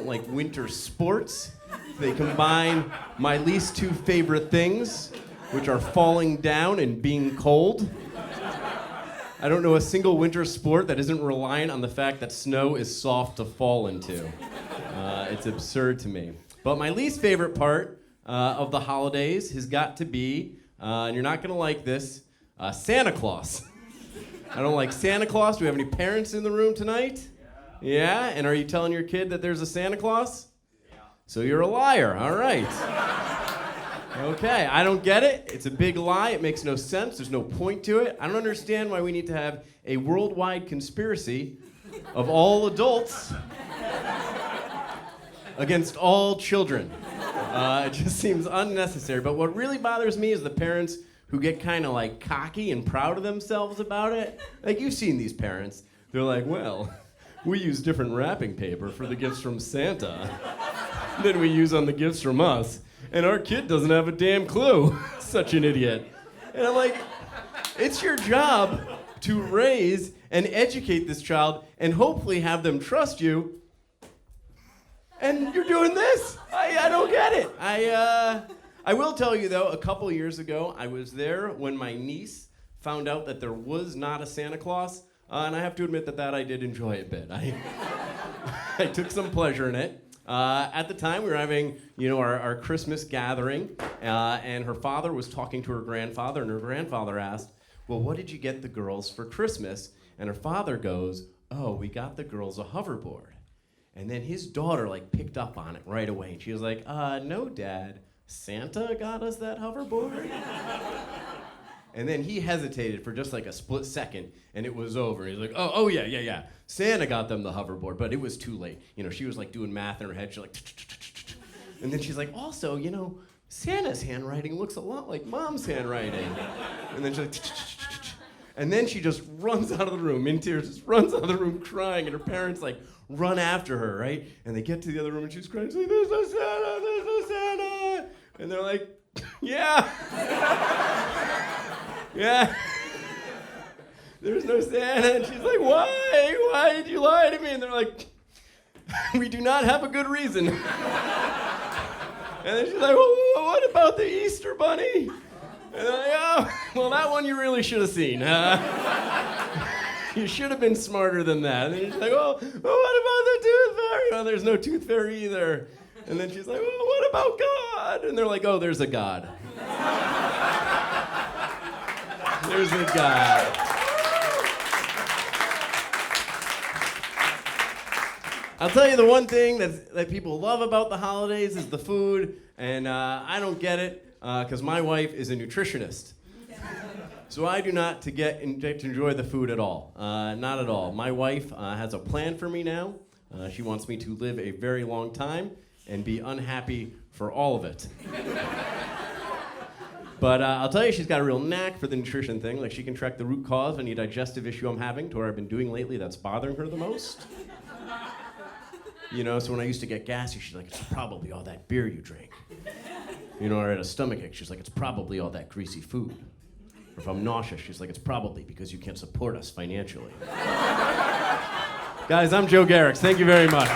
don't like winter sports. They combine my least two favorite things, which are falling down and being cold. I don't know a single winter sport that isn't reliant on the fact that snow is soft to fall into. It's absurd to me. But my least favorite part of the holidays has got to be, and you're not going to like this, Santa Claus. I don't like Santa Claus. Do we have any parents in the room tonight? Yeah? And are you telling your kid that there's a Santa Claus? Yeah. So you're a liar. All right. Okay, I don't get it. It's a big lie. It makes no sense. There's no point to it. I don't understand why we need to have a worldwide conspiracy of all adults against all children. It just seems unnecessary. But what really bothers me is the parents who get kind of like cocky and proud of themselves about it. Like, you've seen these parents. They're like, well, we use different wrapping paper for the gifts from Santa than we use on the gifts from us. And our kid doesn't have a damn clue. Such an idiot. And I'm like, it's your job to raise and educate this child and hopefully have them trust you. And you're doing this. I don't get it. I will tell you, though, a couple years ago, I was there when my niece found out that there was not a Santa Claus. And I have to admit that I did enjoy a bit. I took some pleasure in it. At the time, we were having, our Christmas gathering, and her father was talking to her grandfather, and her grandfather asked, well, what did you get the girls for Christmas? And her father goes, oh, we got the girls a hoverboard. And then his daughter, picked up on it right away, and she was like, no, Dad, Santa got us that hoverboard? And then he hesitated for just a split second, and it was over. He's like, oh, yeah. Santa got them the hoverboard, but it was too late. She was doing math in her head. She's like, and then she's like, also, Santa's handwriting looks a lot like Mom's handwriting. And then she's like, and then she just runs out of the room in tears, just runs out of the room crying, and her parents run after her, right? And they get to the other room, and she's crying. She's like, there's no Santa, there's no Santa. And they're like, yeah. Yeah. There's no Santa. And she's like, why? Why did you lie to me? And they're like, we do not have a good reason. And then she's like, well, what about the Easter Bunny? And they're like, oh, well, that one you really should have seen. You should have been smarter than that. And then she's like, well, what about the Tooth Fairy? Oh, there's no Tooth Fairy either. And then she's like, well, what about God? And they're like, oh, there's a God. There's a God. I'll tell you the one thing that people love about the holidays is the food, and I don't get it because my wife is a nutritionist. So I do not get to enjoy the food at all. Not at all. My wife has a plan for me now. She wants me to live a very long time and be unhappy for all of it. But I'll tell you, she's got a real knack for the nutrition thing. She can track the root cause of any digestive issue I'm having to what I've been doing lately that's bothering her the most. So when I used to get gassy, she's like, it's probably all that beer you drank. Or I had a stomachache, she's like, it's probably all that greasy food. Or if I'm nauseous, she's like, it's probably because you can't support us financially. Guys, I'm Joe Gerics. Thank you very much.